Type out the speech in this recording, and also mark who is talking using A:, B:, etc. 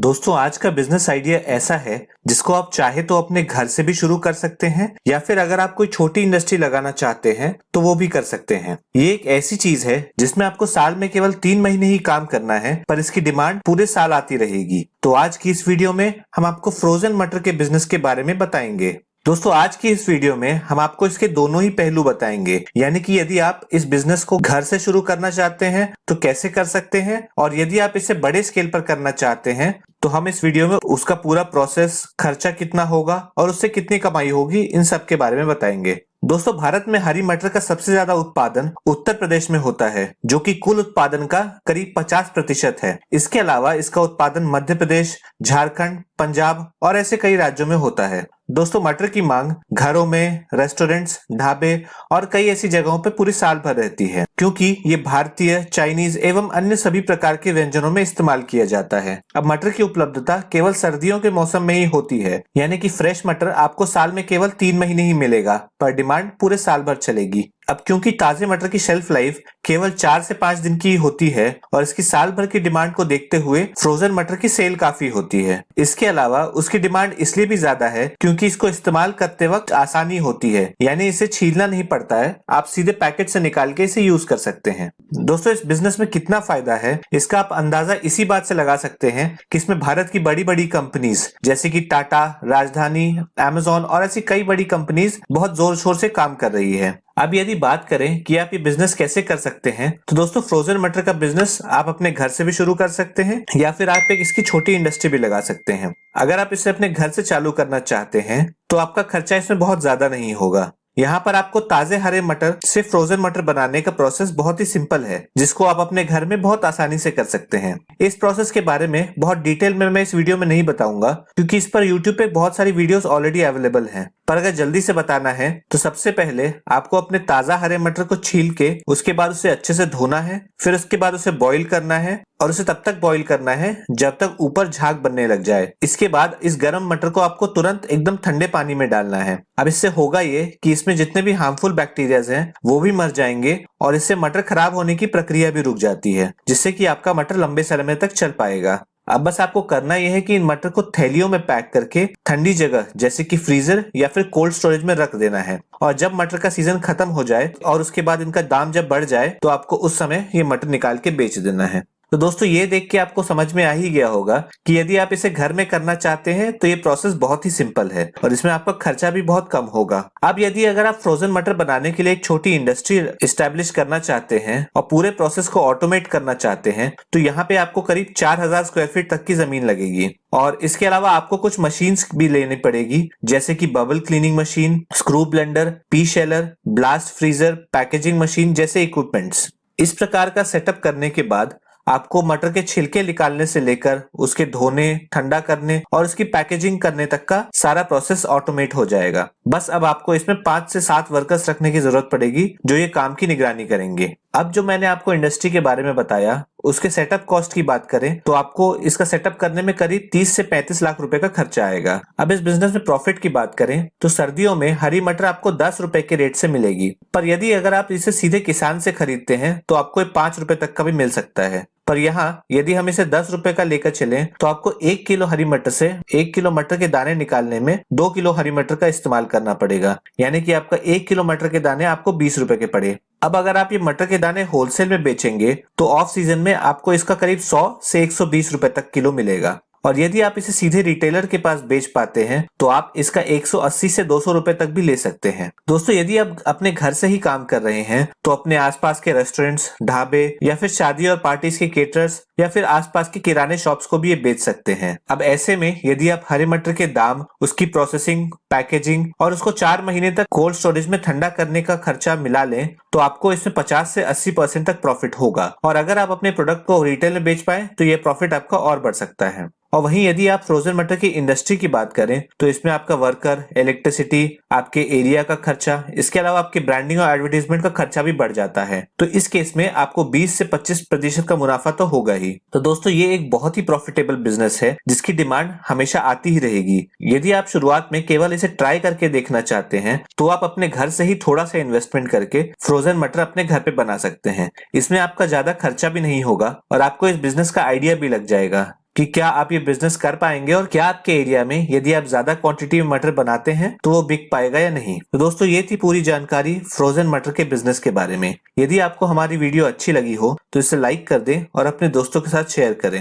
A: दोस्तों आज का बिजनेस आइडिया ऐसा है जिसको आप चाहे तो अपने घर से भी शुरू कर सकते हैं या फिर अगर आप कोई छोटी इंडस्ट्री लगाना चाहते हैं तो वो भी कर सकते हैं। ये एक ऐसी चीज है जिसमें आपको साल में केवल 3 महीने ही काम करना है पर इसकी डिमांड पूरे साल आती रहेगी। तो आज की इस वीडियो में हम आपको फ्रोजन मटर के बिजनेस के बारे में बताएंगे। दोस्तों आज की इस वीडियो में हम आपको इसके दोनों ही पहलू बताएंगे, यानी कि यदि आप इस बिजनेस को घर से शुरू करना चाहते हैं तो कैसे कर सकते हैं और यदि आप इसे बड़े स्केल पर करना चाहते हैं तो हम इस वीडियो में उसका पूरा प्रोसेस, खर्चा कितना होगा और उससे कितनी कमाई होगी, इन सब के बारे में बताएंगे। दोस्तों भारत में हरी मटर का सबसे ज्यादा उत्पादन उत्तर प्रदेश में होता है जो कि कुल उत्पादन का करीब 50% है। इसके अलावा इसका उत्पादन मध्य प्रदेश, झारखंड, पंजाब और ऐसे कई राज्यों में होता है। दोस्तों मटर की मांग घरों में, रेस्टोरेंट्स, ढाबे और कई ऐसी जगहों पर पूरे साल भर रहती है क्योंकि ये भारतीय, चाइनीज एवं अन्य सभी प्रकार के व्यंजनों में इस्तेमाल किया जाता है। अब मटर की उपलब्धता केवल सर्दियों के मौसम में ही होती है, यानी कि फ्रेश मटर आपको साल में केवल 3 महीने ही मिलेगा पर डिमांड पूरे साल भर चलेगी। अब क्योंकि ताजे मटर की शेल्फ लाइफ केवल 4 से 5 दिन की होती है और इसकी साल भर की डिमांड को देखते हुए फ्रोजन मटर की सेल काफी होती है। इसके अलावा उसकी डिमांड इसलिए भी ज्यादा है क्योंकि इसको इस्तेमाल करते वक्त आसानी होती है, यानी इसे छीलना नहीं पड़ता है, आप सीधे पैकेट से निकाल के इसे यूज कर सकते हैं। दोस्तों इस बिजनेस में कितना फायदा है इसका आप अंदाजा इसी बात से लगा सकते हैं कि इसमें भारत की बड़ी बड़ी कंपनीज जैसे कि टाटा, राजधानी, अमेजॉन और ऐसी कई बड़ी कंपनीज बहुत जोर शोर से काम कर रही है। अब यदि बात करें कि आप ये बिजनेस कैसे कर सकते हैं तो दोस्तों फ्रोजन मटर का बिजनेस आप अपने घर से भी शुरू कर सकते हैं या फिर आप एक इसकी छोटी इंडस्ट्री भी लगा सकते हैं। अगर आप इसे अपने घर से चालू करना चाहते हैं तो आपका खर्चा इसमें बहुत ज्यादा नहीं होगा। यहाँ पर आपको ताजे हरे मटर से फ्रोजन मटर बनाने का प्रोसेस बहुत ही सिंपल है जिसको आप अपने घर में बहुत आसानी से कर सकते हैं। इस प्रोसेस के बारे में बहुत डिटेल में मैं इस वीडियो में नहीं बताऊंगा क्योंकि इस पर यूट्यूब पे बहुत सारी वीडियोस ऑलरेडी अवेलेबल हैं। पर अगर जल्दी से बताना है तो सबसे पहले आपको अपने ताजा हरे मटर को छील के उसके बाद उसे अच्छे से धोना है, फिर उसके बाद उसे बॉईल करना है और उसे तब तक बॉईल करना है जब तक ऊपर झाग बनने लग जाए। इसके बाद इस गर्म मटर को आपको तुरंत एकदम ठंडे पानी में डालना है। अब इससे होगा ये कि इसमें जितने भी हार्मफुल बैक्टीरियाज हैं वो भी मर जाएंगे और इससे मटर खराब होने की प्रक्रिया भी रुक जाती है जिससे कि आपका मटर लंबे समय तक चल पाएगा। अब बस आपको करना यह है कि इन मटर को थैलियों में पैक करके ठंडी जगह जैसे कि फ्रीजर या फिर कोल्ड स्टोरेज में रख देना है और जब मटर का सीजन खत्म हो जाए और उसके बाद इनका दाम जब बढ़ जाए तो आपको उस समय ये मटर निकाल के बेच देना है। तो दोस्तों ये देख के आपको समझ में आ ही गया होगा कि यदि आप इसे घर में करना चाहते हैं तो ये प्रोसेस बहुत ही सिंपल है और इसमें आपका खर्चा भी बहुत कम होगा। अब यदि अगर आप फ्रोजन मटर बनाने के लिए एक छोटी इंडस्ट्री एस्टेब्लिश करना चाहते हैं और पूरे प्रोसेस को ऑटोमेट करना चाहते हैं तो यहाँ पे आपको करीब 4000 स्क्वायर फीट तक की जमीन लगेगी और इसके अलावा आपको कुछ मशीन्स भी लेनी पड़ेगी जैसे कि bubble cleaning machine, screw blender, P Shelar, blast freezer, packaging machine जैसे इक्विपमेंट्स। इस प्रकार का सेटअप करने के बाद आपको मटर के छिलके निकालने से लेकर उसके धोने, ठंडा करने और उसकी पैकेजिंग करने तक का सारा प्रोसेस ऑटोमेट हो जाएगा। बस अब आपको इसमें 5 से 7 वर्कर्स रखने की जरूरत पड़ेगी जो ये काम की निगरानी करेंगे। अब जो मैंने आपको इंडस्ट्री के बारे में बताया उसके सेटअप कॉस्ट की बात करें तो आपको इसका सेटअप करने में करीब 30 से 35 लाख रुपए का खर्चा आएगा। अब इस बिजनेस में प्रॉफिट की बात करें तो सर्दियों में हरी मटर आपको 10 रुपए के रेट से मिलेगी, पर यदि अगर आप इसे सीधे किसान से खरीदते हैं तो आपको 5 रुपए तक का भी मिल सकता है। पर यहाँ यदि हम इसे 10 रुपए का लेकर चलें तो आपको 1 किलो हरी मटर से 1 किलो मटर के दाने निकालने में 2 किलो हरी मटर का इस्तेमाल करना पड़ेगा, यानी कि आपका 1 किलो मटर के दाने आपको 20 रुपए के पड़े। अब अगर आप ये मटर के दाने होलसेल में बेचेंगे तो ऑफ सीजन में आपको इसका करीब 100 से 120 रुपए तक किलो मिलेगा और यदि आप इसे सीधे रिटेलर के पास बेच पाते हैं तो आप इसका 180 से 200 रुपए तक भी ले सकते हैं। दोस्तों यदि आप अपने घर से ही काम कर रहे हैं तो अपने आसपास के रेस्टोरेंट्स, ढाबे या फिर शादी और पार्टीज के केटरर्स या फिर आसपास के किराने शॉप्स को भी ये बेच सकते हैं। अब ऐसे में यदि आप हरे मटर के दाम, उसकी प्रोसेसिंग, पैकेजिंग और उसको 4 महीने तक कोल्ड स्टोरेज में ठंडा करने का खर्चा मिला लें तो आपको इसमें 50 से 80% तक प्रॉफिट होगा और अगर आप अपने प्रोडक्ट को रिटेल में बेच पाए तो ये प्रॉफिट आपका और बढ़ सकता है। और वहीं यदि आप फ्रोजन मटर की इंडस्ट्री की बात करें तो इसमें आपका वर्कर, इलेक्ट्रिसिटी, आपके एरिया का खर्चा, इसके अलावा आपके ब्रांडिंग और एडवर्टाइजमेंट का खर्चा भी बढ़ जाता है। तो इस केस में आपको 20 से 25% का मुनाफा तो होगा ही। तो दोस्तों ये एक बहुत ही प्रॉफिटेबल बिजनेस है जिसकी डिमांड हमेशा आती ही रहेगी। यदि आप शुरुआत में केवल इसे ट्राई करके देखना चाहते हैं तो आप अपने घर से ही थोड़ा सा इन्वेस्टमेंट करके फ्रोजन मटर अपने घर पे बना सकते हैं। इसमें आपका ज्यादा खर्चा भी नहीं होगा और आपको इस बिजनेस का आइडिया भी लग जाएगा। कि क्या आप ये बिजनेस कर पाएंगे और क्या आपके एरिया में यदि आप ज्यादा क्वांटिटी में मटर बनाते हैं तो वो बिक पाएगा या नहीं। तो दोस्तों ये थी पूरी जानकारी फ्रोजन मटर के बिजनेस के बारे में। यदि आपको हमारी वीडियो अच्छी लगी हो तो इसे लाइक कर दें और अपने दोस्तों के साथ शेयर करें।